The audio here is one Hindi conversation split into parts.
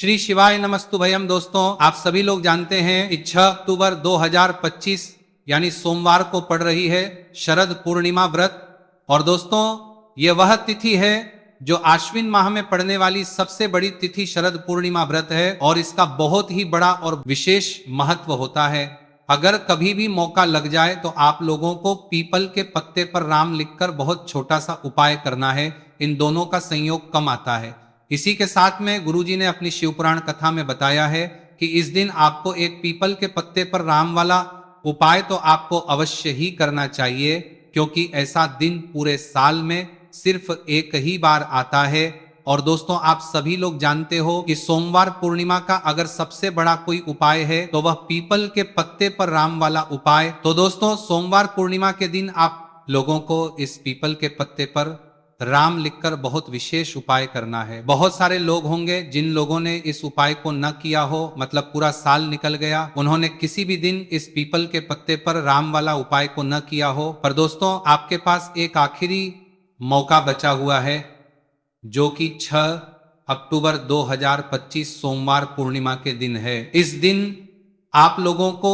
श्री शिवाय नमस्तुभयम। दोस्तों, आप सभी लोग जानते हैं कि 6 अक्टूबर 2025 यानी सोमवार को पड़ रही है शरद पूर्णिमा व्रत। और दोस्तों, ये वह तिथि है जो आश्विन माह में पड़ने वाली सबसे बड़ी तिथि शरद पूर्णिमा व्रत है और इसका बहुत ही बड़ा और विशेष महत्व होता है। अगर कभी भी मौका लग जाए तो आप लोगों को पीपल के पत्ते पर राम लिखकर बहुत छोटा सा उपाय करना है। इन दोनों का संयोग कम आता है। इसी के साथ में गुरुजी ने अपनी शिवपुराण कथा में बताया है कि इस दिन आपको एक पीपल के पत्ते पर राम वाला उपाय तो आपको अवश्य ही करना चाहिए, क्योंकि ऐसा दिन पूरे साल में सिर्फ एक ही बार आता है। और दोस्तों, आप सभी लोग जानते हो कि सोमवार पूर्णिमा का अगर सबसे बड़ा कोई उपाय है तो वह पीपल के पत्ते पर राम वाला उपाय। तो दोस्तों, सोमवार पूर्णिमा के दिन आप लोगों को इस पीपल के पत्ते पर राम लिखकर बहुत विशेष उपाय करना है। बहुत सारे लोग होंगे जिन लोगों ने इस उपाय को न किया हो, मतलब पूरा साल निकल गया, उन्होंने किसी भी दिन इस पीपल के पत्ते पर राम वाला उपाय को न किया हो। पर दोस्तों, आपके पास एक आखिरी मौका बचा हुआ है, जो कि 6 अक्टूबर 2025 सोमवार पूर्णिमा के दिन है। इस दिन आप लोगों को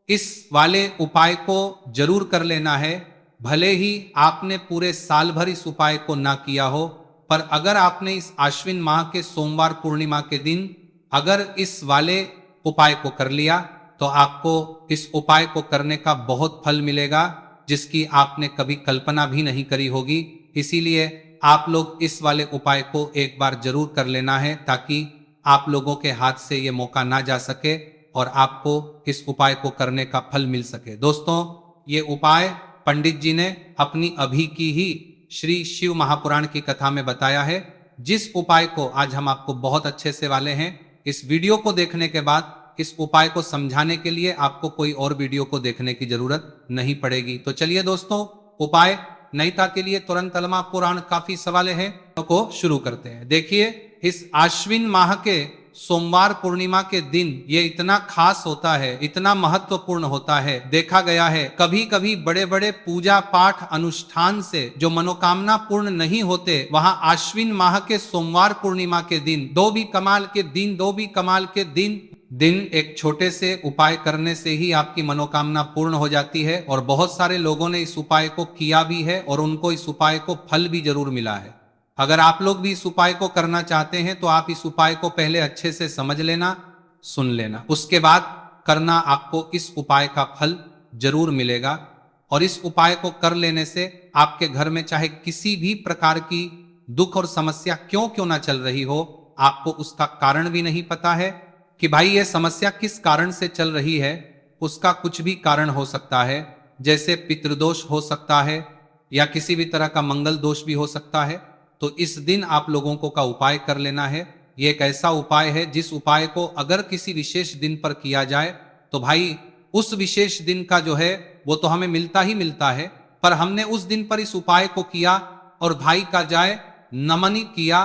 इस वाले उपाय को जरूर कर लेना है। भले ही आपने पूरे साल भर इस उपाय को ना किया हो, पर अगर आपने इस आश्विन माह के सोमवार पूर्णिमा के दिन अगर इस वाले उपाय को कर लिया तो आपको इस उपाय को करने का बहुत फल मिलेगा, जिसकी आपने कभी कल्पना भी नहीं करी होगी। इसीलिए आप लोग इस वाले उपाय को एक बार जरूर कर लेना है, ताकि आप लोगों के हाथ से ये मौका ना जा सके और आपको इस उपाय को करने का फल मिल सके। दोस्तों, ये उपाय पंडित जी ने अपनी अभी की ही श्री शिव महापुराण की कथा में बताया है, जिस उपाय को आज हम आपको बहुत अच्छे से वाले हैं। इस वीडियो को देखने के बाद इस उपाय को समझाने के लिए आपको कोई और वीडियो को देखने की जरूरत नहीं पड़ेगी। तो चलिए दोस्तों, उपाय नयिता के लिए तुरंत तलमा पुराण काफी सवाले हैं को शुरू करते हैं। देखिए, इस आश्विन माह के सोमवार पूर्णिमा के दिन ये इतना खास होता है, इतना महत्वपूर्ण होता है। देखा गया है कभी कभी बड़े बड़े पूजा पाठ अनुष्ठान से जो मनोकामना पूर्ण नहीं होते, वहां आश्विन माह के सोमवार पूर्णिमा के दिन दो भी कमाल के दिन एक छोटे से उपाय करने से ही आपकी मनोकामना पूर्ण हो जाती है। और बहुत सारे लोगों ने इस उपाय को किया भी है और उनको इस उपाय को फल भी जरूर मिला है। अगर आप लोग भी इस उपाय को करना चाहते हैं तो आप इस उपाय को पहले अच्छे से समझ लेना, सुन लेना, उसके बाद करना। आपको इस उपाय का फल जरूर मिलेगा। और इस उपाय को कर लेने से आपके घर में चाहे किसी भी प्रकार की दुख और समस्या क्यों ना चल रही हो, आपको उसका कारण भी नहीं पता है कि भाई ये समस्या किस कारण से चल रही है। उसका कुछ भी कारण हो सकता है, जैसे पितृदोष हो सकता है या किसी भी तरह का मंगल दोष भी हो सकता है। तो इस दिन आप लोगों को का उपाय कर लेना है। ये एक ऐसा उपाय है जिस उपाय को अगर किसी विशेष दिन पर किया जाए तो भाई उस विशेष दिन का जो है वो तो हमें मिलता ही मिलता है, पर हमने उस दिन पर इस उपाय को किया और भाई का जाए नमन किया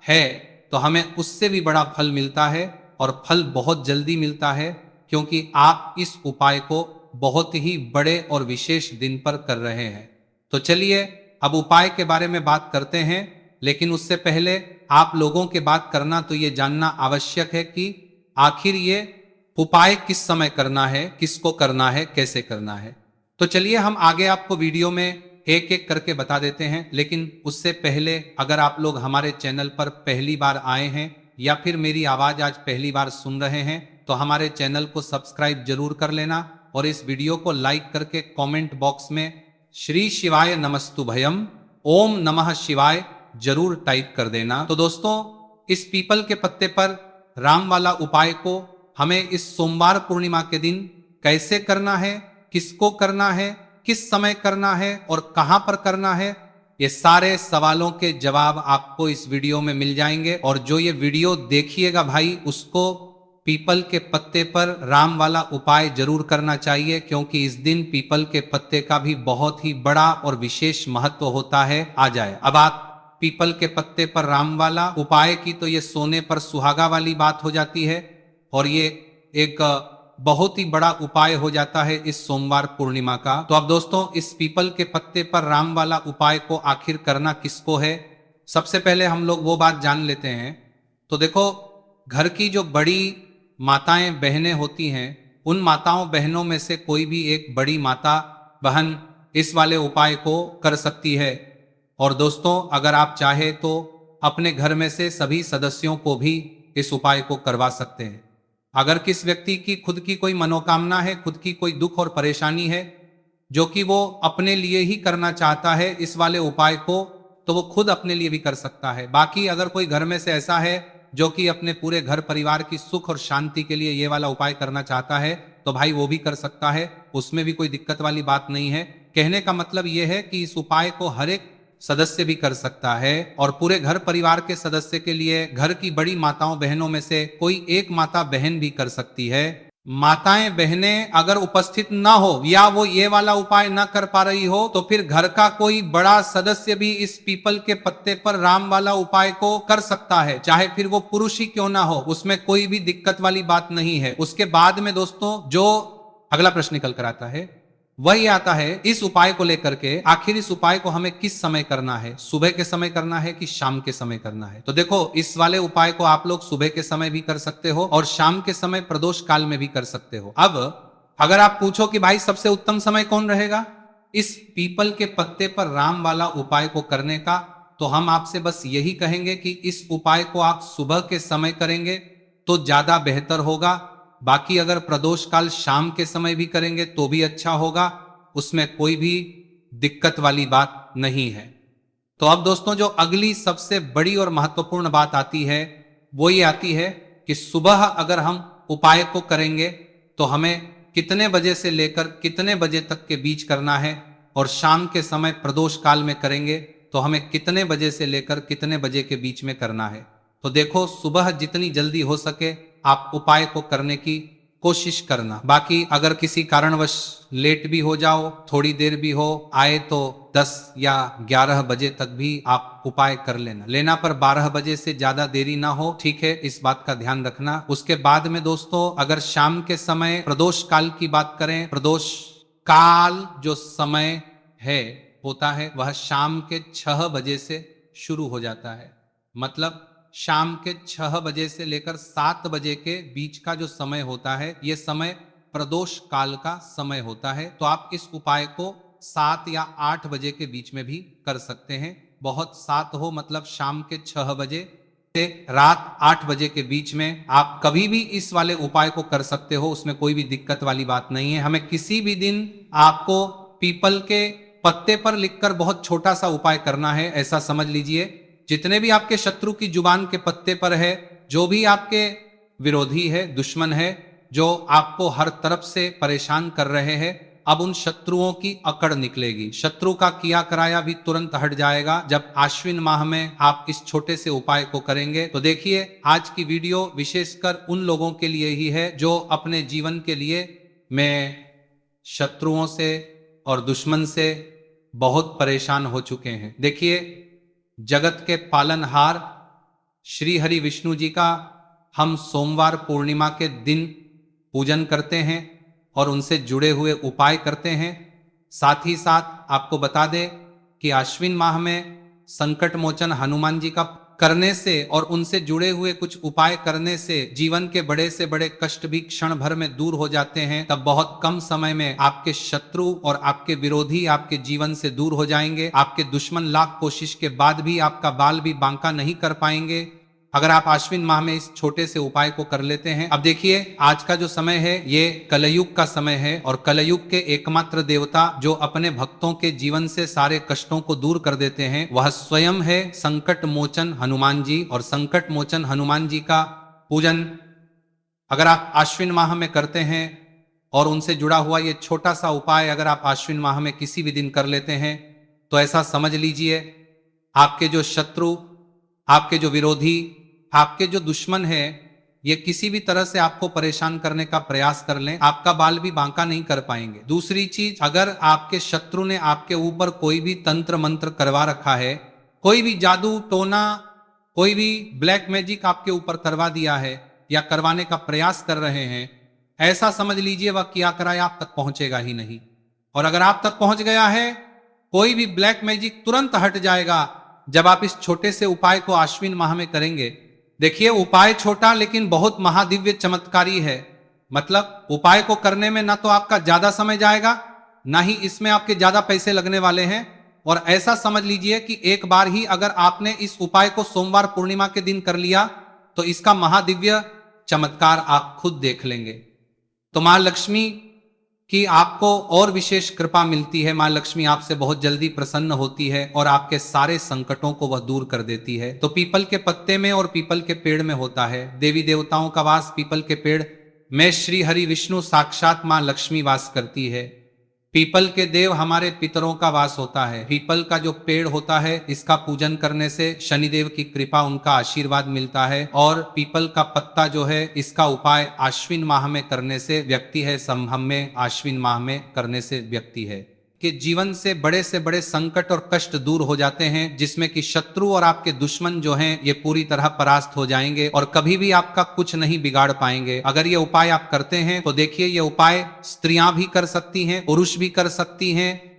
है तो हमें उससे भी बड़ा फल मिलता है। और फल बहुत जल्दी मिलता है, क्योंकि आप इस उपाय को बहुत ही बड़े और विशेष दिन पर कर रहे हैं। तो चलिए अब उपाय के बारे में बात करते हैं, लेकिन उससे पहले आप लोगों के बात करना तो ये जानना आवश्यक है कि आखिर ये उपाय किस समय करना है, किसको करना है, कैसे करना है। तो चलिए हम आगे आपको वीडियो में एक एक करके बता देते हैं। लेकिन उससे पहले अगर आप लोग हमारे चैनल पर पहली बार आए हैं या फिर मेरी आवाज आज पहली बार सुन रहे हैं तो हमारे चैनल को सब्सक्राइब जरूर कर लेना और इस वीडियो को लाइक करके कमेंट बॉक्स में श्री शिवाय नमस्तुभयम, ओम नमः शिवाय जरूर टाइप कर देना। तो दोस्तों, इस पीपल के पत्ते पर राम वाला उपाय को हमें इस सोमवार पूर्णिमा के दिन कैसे करना है, किसको करना है, किस समय करना है और कहां पर करना है, ये सारे सवालों के जवाब आपको इस वीडियो में मिल जाएंगे। और जो ये वीडियो देखिएगा भाई, उसको पीपल के पत्ते पर राम वाला उपाय जरूर करना चाहिए, क्योंकि इस दिन पीपल के पत्ते का भी बहुत ही बड़ा और विशेष महत्व होता है। आ जाए अब आप पीपल के पत्ते पर राम वाला उपाय की तो ये सोने पर सुहागा वाली बात हो जाती है और ये एक बहुत ही बड़ा उपाय हो जाता है इस सोमवार पूर्णिमा का। तो अब दोस्तों, इस पीपल के पत्ते पर राम वाला उपाय को आखिर करना किसको है, सबसे पहले हम लोग वो बात जान लेते हैं। तो देखो, घर की जो बड़ी माताएं बहनें होती हैं, उन माताओं बहनों में से कोई भी एक बड़ी माता बहन इस वाले उपाय को कर सकती है। और दोस्तों, अगर आप चाहे तो अपने घर में से सभी सदस्यों को भी इस उपाय को करवा सकते हैं। अगर किस व्यक्ति की खुद की कोई मनोकामना है, खुद की कोई दुख और परेशानी है जो कि वो अपने लिए ही करना चाहता है इस वाले उपाय को, तो वो खुद अपने लिए भी कर सकता है। बाकी अगर कोई घर में से ऐसा है जो कि अपने पूरे घर परिवार की सुख और शांति के लिए ये वाला उपाय करना चाहता है, तो भाई वो भी कर सकता है, उसमें भी कोई दिक्कत वाली बात नहीं है। कहने का मतलब ये है कि इस उपाय को हर एक सदस्य भी कर सकता है, और पूरे घर परिवार के सदस्य के लिए घर की बड़ी माताओं बहनों में से कोई एक माता बहन भी कर सकती है। माताएं बहनें अगर उपस्थित ना हो या वो ये वाला उपाय ना कर पा रही हो, तो फिर घर का कोई बड़ा सदस्य भी इस पीपल के पत्ते पर राम वाला उपाय को कर सकता है, चाहे फिर वो पुरुष ही क्यों ना हो, उसमें कोई भी दिक्कत वाली बात नहीं है। उसके बाद में दोस्तों जो अगला प्रश्न निकल कर आता है वही आता है इस उपाय को लेकर के, आखिर इस उपाय को हमें किस समय करना है, सुबह के समय करना है कि शाम के समय करना है। तो देखो, इस वाले उपाय को आप लोग सुबह के समय भी कर सकते हो और शाम के समय प्रदोष काल में भी कर सकते हो। अब अगर आप पूछो कि भाई सबसे उत्तम समय कौन रहेगा इस पीपल के पत्ते पर राम वाला उपाय को करने का, तो हम आपसे बस यही कहेंगे कि इस उपाय को आप सुबह के समय करेंगे तो ज्यादा बेहतर होगा। बाकी अगर प्रदोष काल शाम के समय भी करेंगे तो भी अच्छा होगा, उसमें कोई भी दिक्कत वाली बात नहीं है। तो अब दोस्तों जो अगली सबसे बड़ी और महत्वपूर्ण बात आती है वो ये आती है कि सुबह अगर हम उपाय को करेंगे तो हमें कितने बजे से लेकर कितने बजे तक के बीच करना है, और शाम के समय प्रदोष काल में करेंगे तो हमें कितने बजे से लेकर कितने बजे के बीच में करना है। तो देखो, सुबह जितनी जल्दी हो सके आप उपाय को करने की कोशिश करना। बाकी अगर किसी कारणवश लेट भी हो जाओ, थोड़ी देर भी हो आए, तो 10 या 11 बजे तक भी आप उपाय कर लेना पर 12 बजे से ज्यादा देरी ना हो, ठीक है, इस बात का ध्यान रखना। उसके बाद में दोस्तों अगर शाम के समय प्रदोष काल की बात करें, प्रदोष काल जो समय है होता है वह शाम के 6 बजे से शुरू हो जाता है। मतलब शाम के 6 बजे से लेकर 7 बजे के बीच का जो समय होता है, यह समय प्रदोष काल का समय होता है। तो आप इस उपाय को 7 या 8 बजे के बीच में भी कर सकते हैं। बहुत 7 हो मतलब शाम के 6 बजे से रात 8 बजे के बीच में आप कभी भी इस वाले उपाय को कर सकते हो, उसमें कोई भी दिक्कत वाली बात नहीं है। हमें किसी भी दिन आपको पीपल के पत्ते पर लिखकर बहुत छोटा सा उपाय करना है, ऐसा समझ लीजिए। जितने भी आपके शत्रु की जुबान के पत्ते पर है, जो भी आपके विरोधी है, दुश्मन है, जो आपको हर तरफ से परेशान कर रहे हैं, अब उन शत्रुओं की अकड़ निकलेगी। शत्रु का किया कराया भी तुरंत हट जाएगा जब आश्विन माह में आप इस छोटे से उपाय को करेंगे। तो देखिए, आज की वीडियो विशेषकर उन लोगों के लिए ही है जो अपने जीवन के लिए में शत्रुओं से और दुश्मन से बहुत परेशान हो चुके हैं। देखिए, जगत के पालनहार श्री हरि विष्णु जी का हम सोमवार पूर्णिमा के दिन पूजन करते हैं और उनसे जुड़े हुए उपाय करते हैं। साथ ही साथ आपको बता दें कि आश्विन माह में संकट मोचन हनुमान जी का करने से और उनसे जुड़े हुए कुछ उपाय करने से जीवन के बड़े से बड़े कष्ट भी क्षण भर में दूर हो जाते हैं। तब बहुत कम समय में आपके शत्रु और आपके विरोधी आपके जीवन से दूर हो जाएंगे। आपके दुश्मन लाख कोशिश के बाद भी आपका बाल भी बांका नहीं कर पाएंगे अगर आप आश्विन माह में इस छोटे से उपाय को कर लेते हैं। अब देखिए, आज का जो समय है ये कलयुग का समय है, और कलयुग के एकमात्र देवता जो अपने भक्तों के जीवन से सारे कष्टों को दूर कर देते हैं वह स्वयं है संकट मोचन हनुमान जी। और संकट मोचन हनुमान जी का पूजन अगर आप आश्विन माह में करते हैं और उनसे जुड़ा हुआ ये छोटा सा उपाय अगर आप आश्विन माह में किसी भी दिन कर लेते हैं, तो ऐसा समझ लीजिए आपके जो शत्रु, आपके जो विरोधी, आपके जो दुश्मन है, ये किसी भी तरह से आपको परेशान करने का प्रयास कर लें, आपका बाल भी बांका नहीं कर पाएंगे। दूसरी चीज, अगर आपके शत्रु ने आपके ऊपर कोई भी तंत्र मंत्र करवा रखा है, कोई भी जादू टोना, कोई भी ब्लैक मैजिक आपके ऊपर करवा दिया है या करवाने का प्रयास कर रहे हैं, ऐसा समझ लीजिए वह किया कराए आप तक पहुंचेगा ही नहीं। और अगर आप तक पहुंच गया है, कोई भी ब्लैक मैजिक तुरंत हट जाएगा जब आप इस छोटे से उपाय को आश्विन माह में करेंगे। देखिए, उपाय छोटा लेकिन बहुत महादिव्य चमत्कारी है। मतलब उपाय को करने में ना तो आपका ज्यादा समय जाएगा, ना ही इसमें आपके ज्यादा पैसे लगने वाले हैं। और ऐसा समझ लीजिए कि एक बार ही अगर आपने इस उपाय को सोमवार पूर्णिमा के दिन कर लिया तो इसका महादिव्य चमत्कार आप खुद देख लेंगे। तो मां लक्ष्मी कि आपको और विशेष कृपा मिलती है। मां लक्ष्मी आपसे बहुत जल्दी प्रसन्न होती है और आपके सारे संकटों को वह दूर कर देती है। तो पीपल के पत्ते में और पीपल के पेड़ में होता है देवी देवताओं का वास। पीपल के पेड़ में श्री हरि विष्णु साक्षात मां लक्ष्मी वास करती है। पीपल के देव हमारे पितरों का वास होता है। पीपल का जो पेड़ होता है इसका पूजन करने से शनिदेव की कृपा, उनका आशीर्वाद मिलता है। और पीपल का पत्ता जो है इसका उपाय आश्विन माह में करने से व्यक्ति है, संभव में आश्विन माह में करने से व्यक्ति है कि जीवन से बड़े संकट और कष्ट दूर हो जाते हैं, जिसमें कि शत्रु और आपके दुश्मन जो हैं ये पूरी तरह परास्त हो जाएंगे और कभी भी आपका कुछ नहीं बिगाड़ पाएंगे। अगर ये उपाय आप करते हैं तो देखिए, ये उपाय स्त्रियां भी कर सकती हैं, पुरुष भी कर सकती हैं।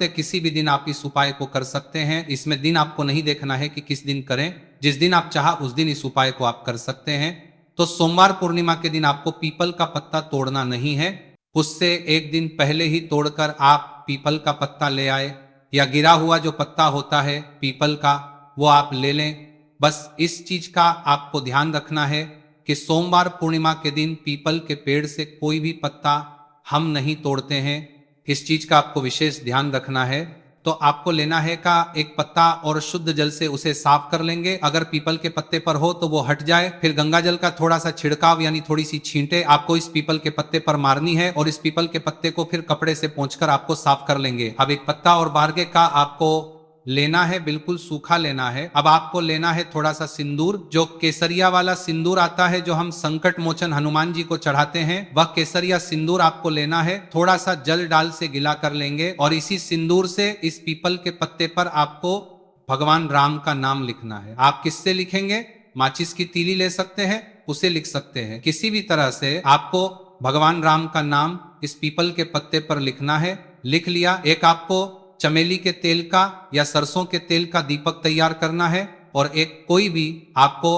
किसी भी दिन आप इस उपाय को कर सकते हैं। इसमें दिन आपको नहीं देखना है कि किस दिन करें, जिस दिन आप चाहा उस दिन इस उपाय को आप कर सकते हैं। तो सोमवार पूर्णिमा के दिन आपको पीपल का पत्ता तोड़ना नहीं है, उससे एक दिन पहले ही तोड़कर आप पीपल का पत्ता ले आए, या गिरा हुआ जो पत्ता होता है पीपल का वो आप ले लें। बस इस चीज का आपको ध्यान रखना है कि सोमवार पूर्णिमा के दिन पीपल के पेड़ से कोई भी पत्ता हम नहीं तोड़ते हैं। इस चीज का आपको विशेष ध्यान रखना है। तो आपको लेना है का एक पत्ता और शुद्ध जल से उसे साफ कर लेंगे। अगर पीपल के पत्ते पर हो तो वो हट जाए, फिर गंगा जल का थोड़ा सा छिड़काव यानी थोड़ी सी छींटे आपको इस पीपल के पत्ते पर मारनी है और इस पीपल के पत्ते को फिर कपड़े से पोंछकर आपको साफ कर लेंगे। अब एक पत्ता और बारगे का आपको लेना है, बिल्कुल सूखा लेना है। अब आपको लेना है थोड़ा सा सिंदूर, जो केसरिया वाला सिंदूर आता है जो हम संकट मोचन हनुमान जी को चढ़ाते हैं, वह केसरिया सिंदूर आपको लेना है। थोड़ा सा जल डाल से गिला कर लेंगे और इसी सिंदूर से इस पीपल के पत्ते पर आपको भगवान राम का नाम लिखना है। आप किससे लिखेंगे? माचिस की तीली ले सकते हैं, उसे लिख सकते हैं। किसी भी तरह से आपको भगवान राम का नाम इस पीपल के पत्ते पर लिखना है। लिख लिया। एक आपको चमेली के तेल का या सरसों के तेल का दीपक तैयार करना है और एक कोई भी आपको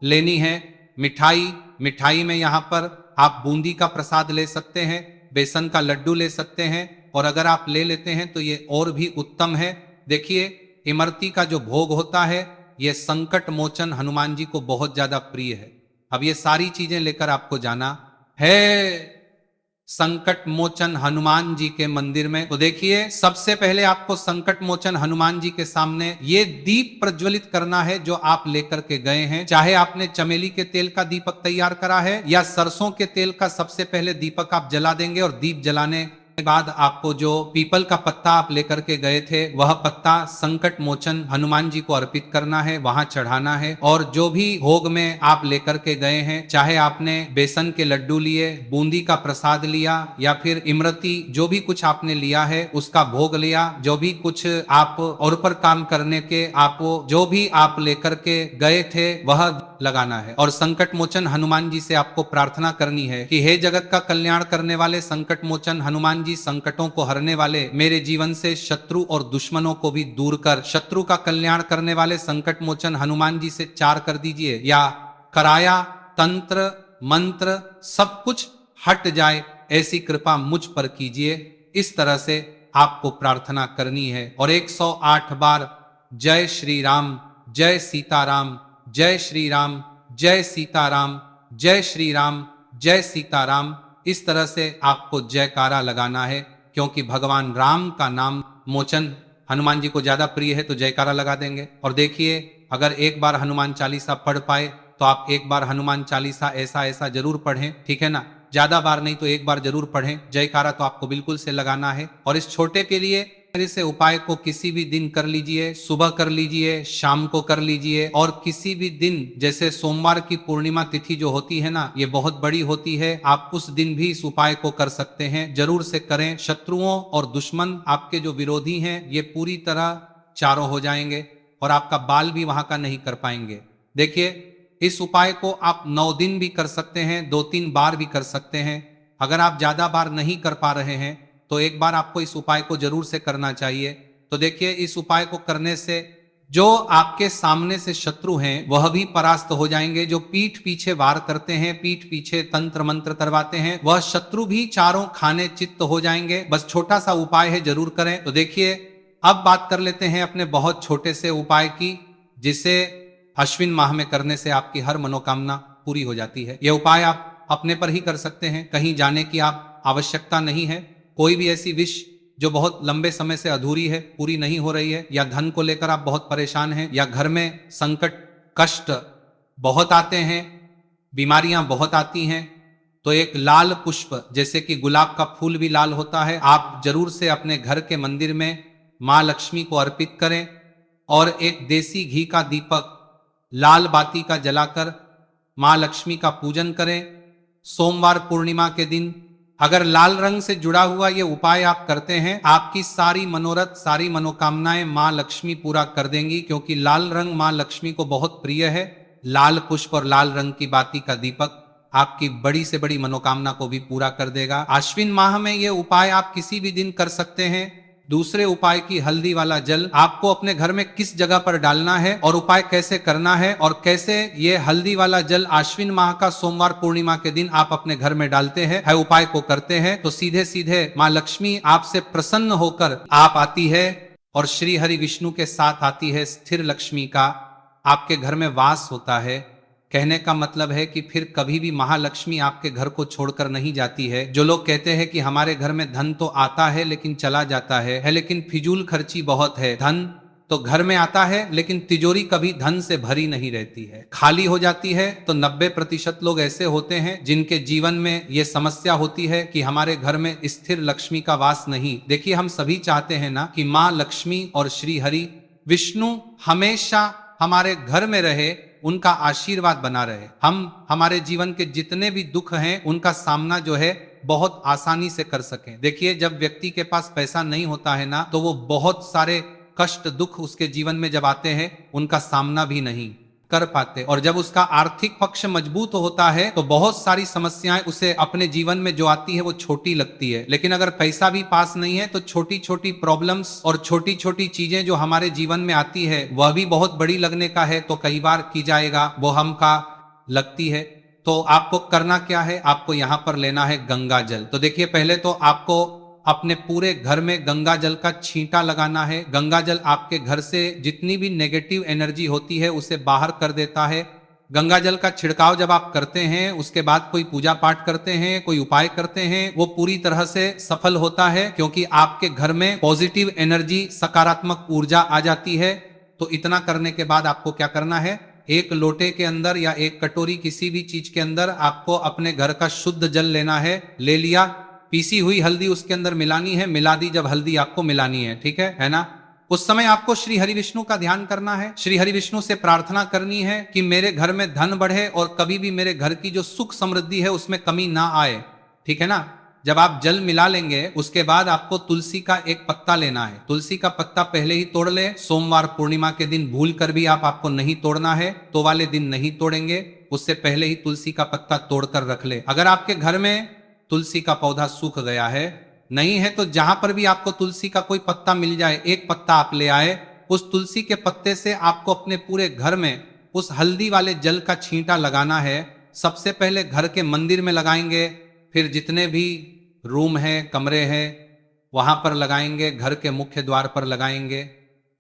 लेनी है मिठाई। मिठाई में यहाँ पर आप बूंदी का प्रसाद ले सकते हैं, बेसन का लड्डू ले सकते हैं, और अगर आप ले लेते हैं तो ये और भी उत्तम है। देखिए, इमरती का जो भोग होता है ये संकट मोचन हनुमान जी को बहुत ज्यादा प्रिय है। अब ये सारी चीजें लेकर आपको जाना है संकट मोचन हनुमान जी के मंदिर में। तो देखिए, सबसे पहले आपको संकट मोचन हनुमान जी के सामने ये दीप प्रज्वलित करना है जो आप लेकर के गए हैं। चाहे आपने चमेली के तेल का दीपक तैयार करा है या सरसों के तेल का, सबसे पहले दीपक आप जला देंगे और दीप जलाने के बाद आपको जो पीपल का पत्ता आप लेकर के गए थे वह पत्ता संकट मोचन हनुमान जी को अर्पित करना है, वहां चढ़ाना है। और जो भी भोग में आप लेकर के गए हैं, चाहे आपने बेसन के लड्डू लिए, बूंदी का प्रसाद लिया या फिर इमरती, जो भी कुछ आपने लिया है उसका भोग लिया, जो भी कुछ आप और पर काम करने के आप जो भी आप लेकर के गए थे वह लगाना है। और संकट मोचन हनुमान जी से आपको प्रार्थना करनी है कि हे जगत का कल्याण करने वाले संकट मोचन हनुमान जी, संकटों को हरने वाले, मेरे जीवन से शत्रु और दुश्मनों को भी दूर कर, शत्रु का कल्याण करने वाले संकट मोचन हनुमान जी से 4 कर दीजिए, या कराया तंत्र मंत्र सब कुछ हट जाए, ऐसी कृपा मुझ पर कीजिए। इस तरह से आपको प्रार्थना करनी है और 108 बार जय श्री राम, जय सीताराम, जय श्री राम, जय सीताराम, जय श्री राम, जय सीताराम, इस तरह से आपको जयकारा लगाना है। क्योंकि भगवान राम का नाम मोचन हनुमान जी को ज्यादा प्रिय है तो जयकारा लगा देंगे। और देखिए, अगर एक बार हनुमान चालीसा पढ़ पाए तो आप एक बार हनुमान चालीसा ऐसा जरूर पढ़ें, ठीक है ना। ज्यादा बार नहीं तो एक बार जरूर पढ़ें। जयकारा तो आपको बिल्कुल से लगाना है। और इस छोटे के लिए से उपाय को किसी भी दिन कर लीजिए, सुबह कर लीजिए, शाम को कर लीजिए, और किसी भी दिन, जैसे सोमवार की पूर्णिमा तिथि जो होती है ना, ये बहुत बड़ी होती है, आप उस दिन भी इस उपाय को कर सकते हैं। जरूर से करें। शत्रुओं और दुश्मन, आपके जो विरोधी हैं, ये पूरी तरह चारों हो जाएंगे और आपका बाल भी वहां का नहीं कर पाएंगे। देखिए, इस उपाय को आप 9 दिन भी कर सकते हैं, 2-3 बार भी कर सकते हैं। अगर आप ज्यादा बार नहीं कर पा रहे हैं तो एक बार आपको इस उपाय को जरूर से करना चाहिए। तो देखिए, इस उपाय को करने से जो आपके सामने से शत्रु हैं वह भी परास्त हो जाएंगे। जो पीठ पीछे वार करते हैं, पीठ पीछे तंत्र मंत्र करवाते हैं, वह शत्रु भी चारों खाने चित्त हो जाएंगे। बस छोटा सा उपाय है, जरूर करें। तो देखिए, अब बात कर लेते हैं अपने बहुत छोटे से उपाय की, जिसे अश्विन माह में करने से आपकी हर मनोकामना पूरी हो जाती है। यह उपाय आप अपने पर ही कर सकते हैं, कहीं जाने की आप आवश्यकता नहीं है। कोई भी ऐसी विश जो बहुत लंबे समय से अधूरी है, पूरी नहीं हो रही है, या धन को लेकर आप बहुत परेशान हैं, या घर में संकट कष्ट बहुत आते हैं, बीमारियां बहुत आती हैं, तो एक लाल पुष्प, जैसे कि गुलाब का फूल भी लाल होता है, आप जरूर से अपने घर के मंदिर में मां लक्ष्मी को अर्पित करें और एक देसी घी का दीपक लाल बाती का जलाकर मां लक्ष्मी का पूजन करें। सोमवार पूर्णिमा के दिन अगर लाल रंग से जुड़ा हुआ ये उपाय आप करते हैं, आपकी सारी मनोरथ, सारी मनोकामनाएं मां लक्ष्मी पूरा कर देंगी, क्योंकि लाल रंग मां लक्ष्मी को बहुत प्रिय है। लाल पुष्प और लाल रंग की बाती का दीपक आपकी बड़ी से बड़ी मनोकामना को भी पूरा कर देगा। आश्विन माह में ये उपाय आप किसी भी दिन कर सकते हैं। दूसरे उपाय की हल्दी वाला जल आपको अपने घर में किस जगह पर डालना है और उपाय कैसे करना है, और कैसे ये हल्दी वाला जल आश्विन माह का सोमवार पूर्णिमा के दिन आप अपने घर में डालते हैं, है उपाय को करते हैं, तो सीधे सीधे मां लक्ष्मी आपसे प्रसन्न होकर आप आती है और श्री हरि विष्णु के साथ आती है। स्थिर लक्ष्मी का आपके घर में वास होता है। कहने का मतलब है कि फिर कभी भी महालक्ष्मी आपके घर को छोड़कर नहीं जाती है। जो लोग कहते हैं कि हमारे घर में धन तो आता है लेकिन चला जाता है लेकिन फिजूल खर्ची बहुत है, धन तो घर में आता है लेकिन तिजोरी कभी धन से भरी नहीं रहती है, खाली हो जाती है। तो 90% लोग ऐसे होते हैं जिनके जीवन में ये समस्या होती है कि हमारे घर में स्थिर लक्ष्मी का वास नहीं। देखिए, हम सभी चाहते हैं ना कि माँ लक्ष्मी और श्री हरि विष्णु हमेशा हमारे घर में रहे, उनका आशीर्वाद बना रहे, हम हमारे जीवन के जितने भी दुख हैं उनका सामना जो है बहुत आसानी से कर सकें। देखिए, जब व्यक्ति के पास पैसा नहीं होता है ना, तो वो बहुत सारे कष्ट दुख उसके जीवन में जब आते हैं उनका सामना भी नहीं कर पाते, और जब उसका आर्थिक पक्ष मजबूत होता है तो बहुत सारी समस्याएं उसे अपने जीवन में जो आती है वो छोटी लगती है। लेकिन अगर पैसा भी पास नहीं है तो छोटी छोटी प्रॉब्लम्स और छोटी छोटी चीजें जो हमारे जीवन में आती है वह भी बहुत बड़ी लगने का है, तो कई बार की जाएगा वो हम का लगती है। तो आपको करना क्या है, आपको यहां पर लेना है गंगा जल। तो देखिए, पहले तो आपको अपने पूरे घर में गंगा जल का छींटा लगाना है। गंगा जल आपके घर से जितनी भी नेगेटिव एनर्जी होती है उसे बाहर कर देता है। गंगा जल का छिड़काव जब आप करते हैं, उसके बाद कोई पूजा पाठ करते हैं, कोई उपाय करते हैं, वो पूरी तरह से सफल होता है, क्योंकि आपके घर में पॉजिटिव एनर्जी, सकारात्मक ऊर्जा आ जाती है। तो इतना करने के बाद आपको क्या करना है, एक लोटे के अंदर या एक कटोरी किसी भी चीज के अंदर आपको अपने घर का शुद्ध जल लेना है। ले लिया, पीसी हुई हल्दी उसके अंदर मिलानी है, मिला दी जब हल्दी आपको मिलानी है, ठीक है ना। उस समय आपको श्री हरि विष्णु का ध्यान करना है, श्री हरि विष्णु से प्रार्थना करनी है कि मेरे घर में धन बढ़े और कभी भी मेरे घर की जो सुख समृद्धि है उसमें कमी ना आए, ठीक है ना। जब आप जल मिला लेंगे उसके बाद आपको तुलसी का एक पत्ता लेना है। तुलसी का पत्ता पहले ही तोड़ ले, सोमवार पूर्णिमा के दिन भूल कर भी आपको नहीं तोड़ना है, तो वाले दिन नहीं तोड़ेंगे, उससे पहले ही तुलसी का पत्ता तोड़कर रख ले। अगर आपके घर में तुलसी का पौधा सूख गया है, नहीं है, तो जहां पर भी आपको तुलसी का कोई पत्ता मिल जाए, एक पत्ता आप ले आए, उस तुलसी के पत्ते से आपको अपने पूरे घर में उस हल्दी वाले जल का छींटा लगाना है। सबसे पहले घर के मंदिर में लगाएंगे, फिर जितने भी रूम है, कमरे हैं, वहां पर लगाएंगे, घर के मुख्य द्वार पर लगाएंगे।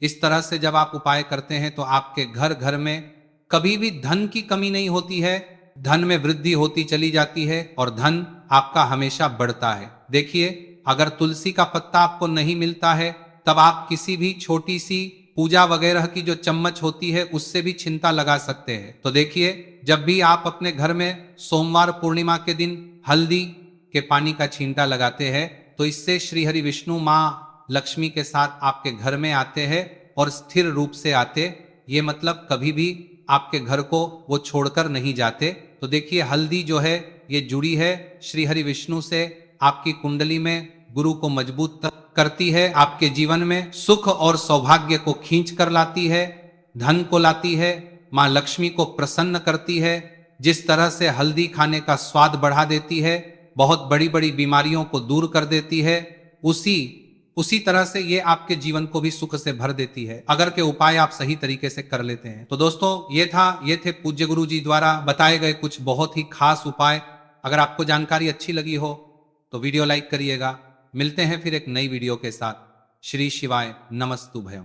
इस तरह से जब आप उपाय करते हैं तो आपके घर घर में कभी भी धन की कमी नहीं होती है, धन में वृद्धि होती चली जाती है और धन आपका हमेशा बढ़ता है। देखिए, अगर तुलसी का पत्ता आपको नहीं मिलता है तब आप किसी भी छोटी सी पूजा वगैरह की जो चम्मच होती है उससे भी छिंता लगा सकते हैं। तो देखिए, जब भी आप अपने घर में सोमवार पूर्णिमा के दिन हल्दी के पानी का छींटा लगाते हैं तो इससे श्री हरि विष्णु माँ लक्ष्मी के साथ आपके घर में आते हैं और स्थिर रूप से आते, ये मतलब कभी भी आपके घर को वो छोड़कर नहीं जाते। तो देखिए, हल्दी जो है ये जुड़ी है श्री हरि विष्णु से, आपकी कुंडली में गुरु को मजबूत करती है, आपके जीवन में सुख और सौभाग्य को खींच कर लाती है, धन को लाती है, माँ लक्ष्मी को प्रसन्न करती है। जिस तरह से हल्दी खाने का स्वाद बढ़ा देती है, बहुत बड़ी बड़ी बीमारियों को दूर कर देती है, उसी तरह से ये आपके जीवन को भी सुख से भर देती है, अगर के उपाय आप सही तरीके से कर लेते हैं। तो दोस्तों ये थे पूज्य गुरु जी द्वारा बताए गए कुछ बहुत ही खास उपाय। अगर आपको जानकारी अच्छी लगी हो तो वीडियो लाइक करिएगा। मिलते हैं फिर एक नई वीडियो के साथ। श्री शिवाय नमस्तुभयम।